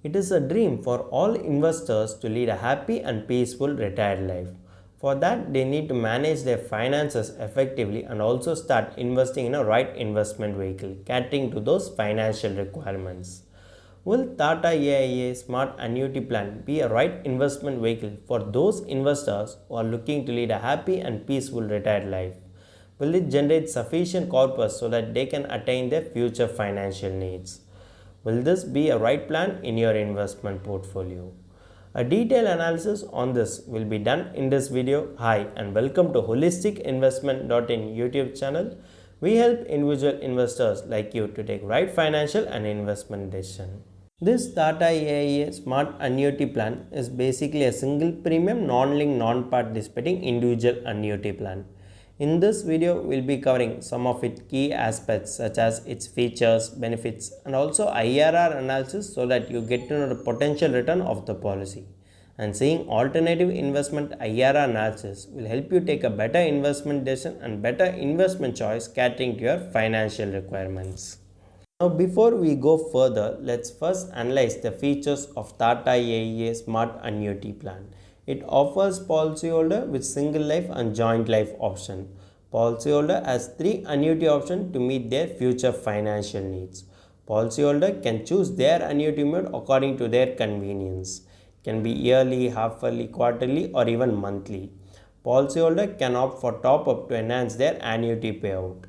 It is a dream for all investors to lead a happy and peaceful retired life. For that, they need to manage their finances effectively and also start investing in a right investment vehicle, catering to those financial requirements. Will Tata AIA Smart Annuity Plan be a right investment vehicle for those investors who are looking to lead a happy and peaceful retired life? Will it generate sufficient corpus so that they can attain their future financial needs? Will this be a right plan in your investment portfolio? A detailed analysis on this will be done in this video. Hi and welcome to holisticinvestment.in YouTube channel. We help individual investors like you to take right financial and investment decision. This Tata AIA Smart Annuity Plan is basically a single premium non-linked non-participating individual annuity plan. In this video, we will be covering some of its key aspects such as its features, benefits and also IRR analysis so that you get to know the potential return of the policy. And seeing alternative investment IRR analysis will help you take a better investment decision and better investment choice catering to your financial requirements. Now before we go further, let's first analyze the features of Tata AIA Smart Annuity Plan. It offers policyholder with single life and joint life option. Policyholder has 3 annuity options to meet their future financial needs. Policyholder can choose their annuity mode according to their convenience. It can be yearly, half-yearly, quarterly or even monthly. Policyholder can opt for top-up to enhance their annuity payout.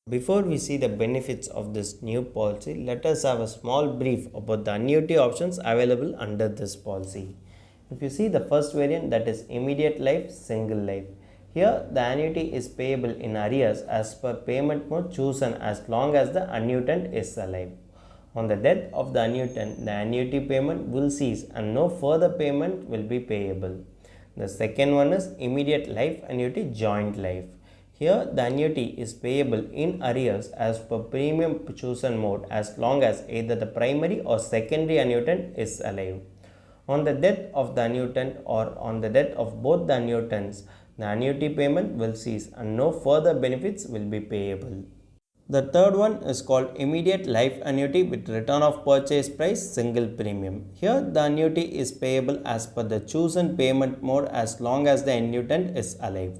Before we see the benefits of this new policy, let us have a small brief about the annuity options available under this policy. If you see the first variant, that is immediate life, single life. Here the annuity is payable in arrears as per payment mode chosen as long as the annuitant is alive. On the death of the annuitant, the annuity payment will cease and no further payment will be payable. The second one is immediate life annuity joint life. Here the annuity is payable in arrears as per premium chosen mode as long as either the primary or secondary annuitant is alive. On the death of the annuitant or on the death of both the annuitants, the annuity payment will cease and no further benefits will be payable. The third one is called immediate life annuity with return of purchase price single premium. Here the annuity is payable as per the chosen payment mode as long as the annuitant is alive.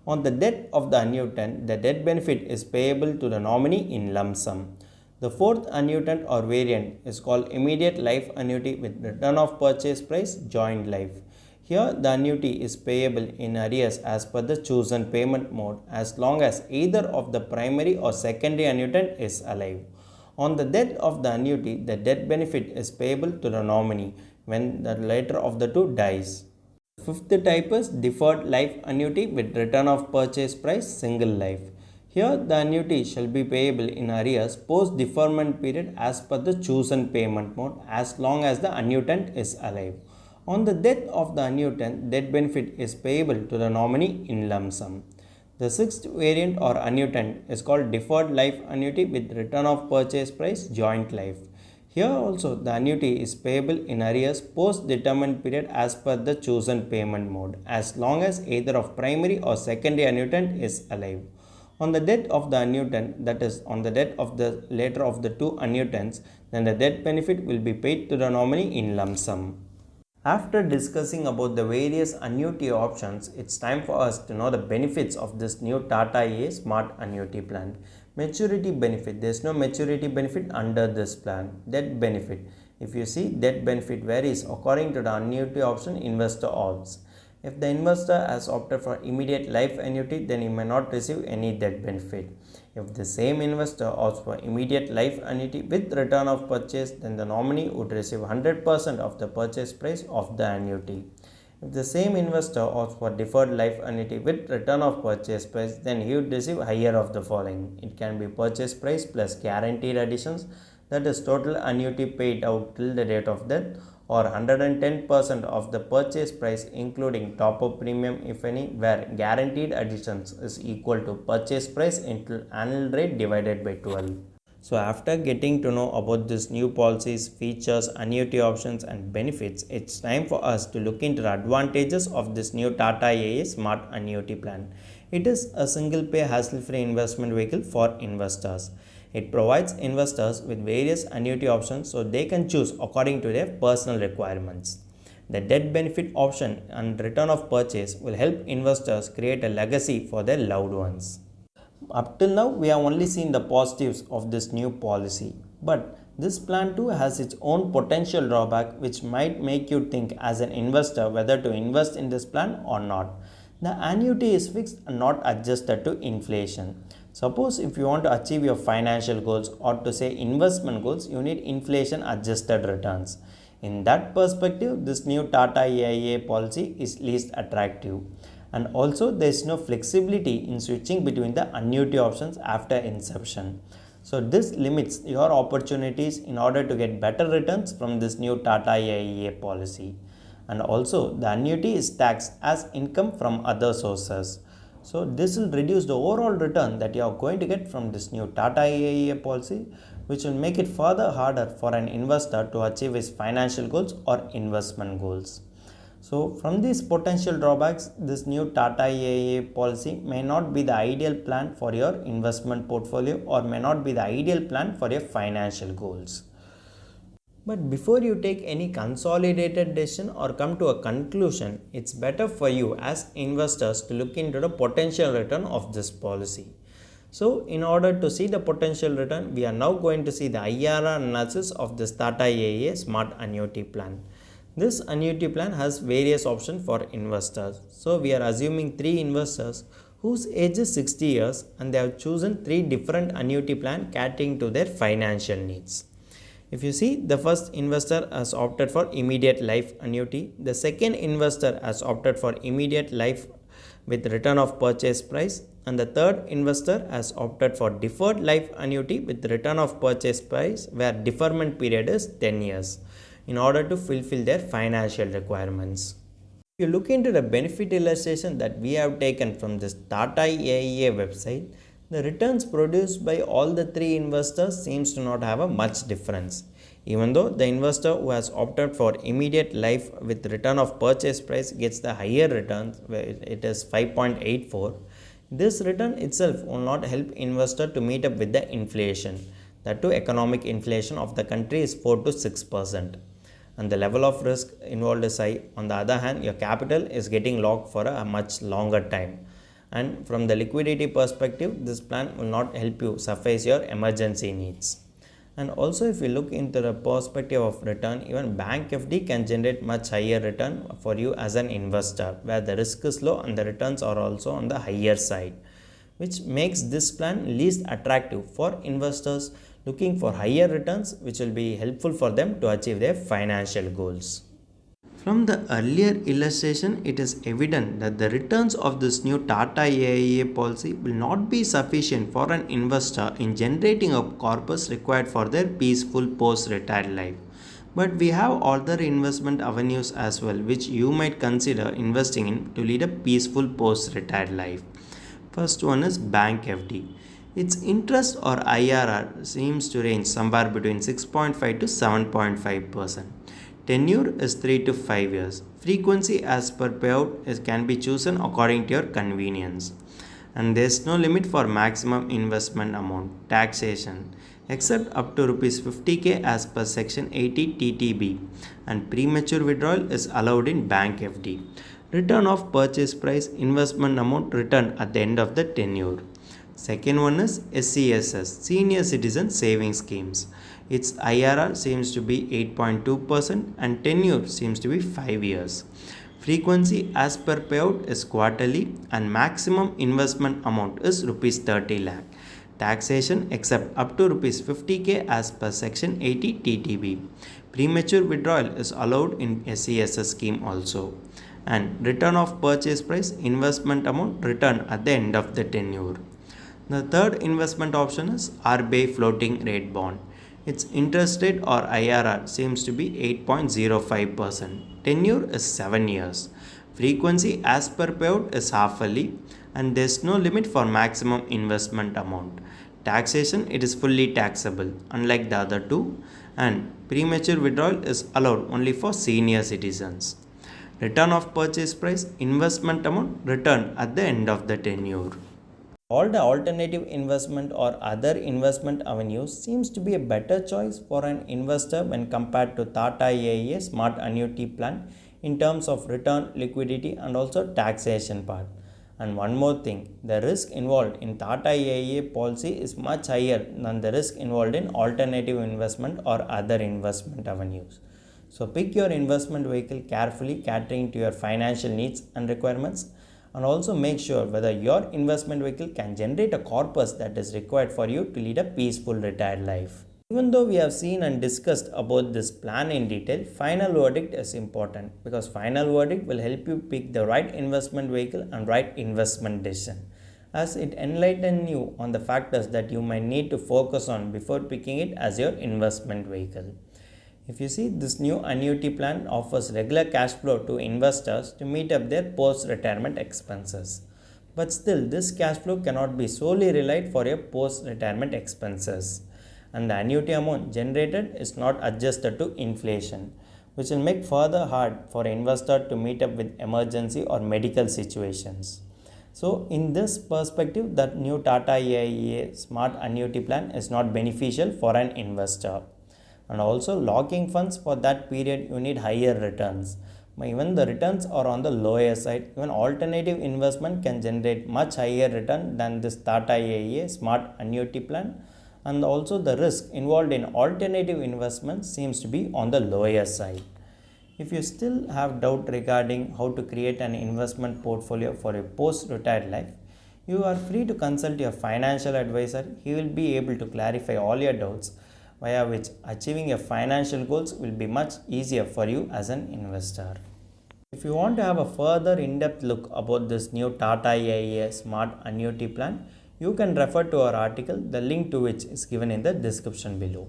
On the death of the annuitant, the death benefit is payable to the nominee in lump sum. The fourth annuitant or variant is called immediate life annuity with return of purchase price joint life. Here the annuity is payable in arrears as per the chosen payment mode as long as either of the primary or secondary annuitant is alive. On the death of the annuity, the death benefit is payable to the nominee when the later of the two dies. Fifth type is deferred life annuity with return of purchase price single life. Here the annuity shall be payable in arrears post deferment period as per the chosen payment mode as long as the annuitant is alive. On the death of the annuitant, death benefit is payable to the nominee in lump sum. The sixth variant or annuitant is called deferred life annuity with return of purchase price joint life. Here also the annuity is payable in arrears post determined period as per the chosen payment mode as long as either of primary or secondary annuitant is alive. On the death of the annuitant, that is on the death of the later of the two annuitants, then the death benefit will be paid to the nominee in lump sum. After discussing about the various annuity options, it's time for us to know the benefits of this new Tata AIA Smart Annuity Plan. Maturity benefit. There is no maturity benefit under this plan. Death benefit. If you see, death benefit varies according to the annuity option investor opts. If the investor has opted for immediate life annuity, then he may not receive any death benefit. If the same investor opts for immediate life annuity with return of purchase, then the nominee would receive 100% of the purchase price of the annuity. If the same investor opts for deferred life annuity with return of purchase price, then he would receive higher of the following. It can be purchase price plus guaranteed additions, that is total annuity paid out till the date of death, or 110% of the purchase price including top-up premium if any, where guaranteed additions is equal to purchase price into annual rate divided by 12. So after getting to know about this new policies, features, annuity options and benefits, it's time for us to look into the advantages of this new Tata AIA Smart Annuity Plan. It is a single pay hassle-free investment vehicle for investors. It provides investors with various annuity options so they can choose according to their personal requirements. The death benefit option and return of purchase will help investors create a legacy for their loved ones. Up till now, we have only seen the positives of this new policy, but this plan too has its own potential drawback which might make you think as an investor whether to invest in this plan or not. The annuity is fixed and not adjusted to inflation. Suppose if you want to achieve your financial goals or to say investment goals, you need inflation adjusted returns. In that perspective, this new Tata AIA policy is least attractive. And also, there is no flexibility in switching between the annuity options after inception. So, this limits your opportunities in order to get better returns from this new Tata AIA policy. And also, the annuity is taxed as income from other sources. So, this will reduce the overall return that you are going to get from this new Tata AIA policy, which will make it further harder for an investor to achieve his financial goals or investment goals. So, from these potential drawbacks, this new Tata AIA policy may not be the ideal plan for your investment portfolio or may not be the ideal plan for your financial goals. But before you take any consolidated decision or come to a conclusion, it's better for you as investors to look into the potential return of this policy. So, in order to see the potential return, we are now going to see the IRR analysis of this Tata AIA Smart Annuity Plan. This annuity plan has various options for investors. So, we are assuming 3 investors whose age is 60 years and they have chosen 3 different annuity plans catering to their financial needs. If you see, the first investor has opted for immediate life annuity, the second investor has opted for immediate life with return of purchase price, and the third investor has opted for deferred life annuity with return of purchase price where deferment period is 10 years in order to fulfill their financial requirements. If you look into the benefit illustration that we have taken from this Tata AIA website, the returns produced by all the 3 investors seems to not have a much difference. Even though the investor who has opted for immediate life with return of purchase price gets the higher returns where it is 5.84, this return itself will not help investor to meet up with the inflation. That too, economic inflation of the country is 4 to 6%. And the level of risk involved is high. On the other hand, your capital is getting locked for a much longer time. And from the liquidity perspective, this plan will not help you suffice your emergency needs. And also, if you look into the perspective of return, even bank FD can generate much higher return for you as an investor, where the risk is low and the returns are also on the higher side, which makes this plan least attractive for investors looking for higher returns, which will be helpful for them to achieve their financial goals. From the earlier illustration, it is evident that the returns of this new Tata AIA policy will not be sufficient for an investor in generating a corpus required for their peaceful post-retired life. But we have other investment avenues as well, which you might consider investing in to lead a peaceful post-retired life. First one is bank FD. Its interest or IRR seems to range somewhere between 6.5 to 7.5%. Tenure is 3 to 5 years. Frequency as per payout can be chosen according to your convenience. And there is no limit for maximum investment amount. Taxation except up to Rs 50k as per section 80 TTB, and premature withdrawal is allowed in bank FD. Return of purchase price investment amount returned at the end of the tenure. Second one is SCSS, Senior Citizen Savings Schemes. Its IRR seems to be 8.2% and tenure seems to be 5 years. Frequency as per payout is quarterly and maximum investment amount is Rs 30 lakh. Taxation except up to Rs 50k as per section 80 TTB. Premature withdrawal is allowed in SCSS scheme also. And return of purchase price investment amount returned at the end of the tenure. The third investment option is RBI floating rate bond. Its interest rate or IRR seems to be 8.05%. Tenure is 7 years. Frequency as per payout is half-yearly and there is no limit for maximum investment amount. Taxation, it is fully taxable unlike the other two, and premature withdrawal is allowed only for senior citizens. Return of purchase price investment amount returned at the end of the tenure. All the alternative investment or other investment avenues seems to be a better choice for an investor when compared to Tata AIA smart annuity plan in terms of return, liquidity and also taxation part. And one more thing, the risk involved in Tata AIA policy is much higher than the risk involved in alternative investment or other investment avenues. So pick your investment vehicle carefully, catering to your financial needs and requirements, and also make sure whether your investment vehicle can generate a corpus that is required for you to lead a peaceful retired life. Even though we have seen and discussed about this plan in detail, final verdict is important because final verdict will help you pick the right investment vehicle and right investment decision, as it enlightens you on the factors that you might need to focus on before picking it as your investment vehicle. If you see, this new annuity plan offers regular cash flow to investors to meet up their post-retirement expenses. But still, this cash flow cannot be solely relied for your post-retirement expenses. And the annuity amount generated is not adjusted to inflation, which will make further hard for investor to meet up with emergency or medical situations. So, in this perspective, the new Tata AIA smart annuity plan is not beneficial for an investor. And also locking funds for that period, you need higher returns. But even the returns are on the lower side. Even alternative investment can generate much higher return than this Tata AIA smart annuity plan, and also the risk involved in alternative investment seems to be on the lower side. If you still have doubt regarding how to create an investment portfolio for a post-retired life, you are free to consult your financial advisor. He will be able to clarify all your doubts, via which achieving your financial goals will be much easier for you as an investor. If you want to have a further in-depth look about this new Tata AIA smart annuity plan, you can refer to our article, the link to which is given in the description below.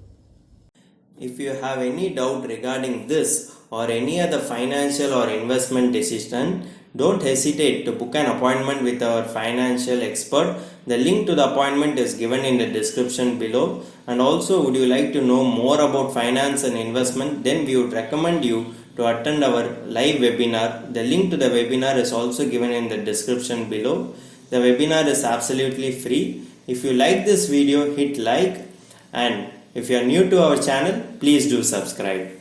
If you have any doubt regarding this or any other financial or investment decision, don't hesitate to book an appointment with our financial expert. The link to the appointment is given in the description below. And also, would you like to know more about finance and investment? Then we would recommend you to attend our live webinar. The link to the webinar is also given in the description below. The webinar is absolutely free. If you like this video, hit like, and if you are new to our channel, please do subscribe.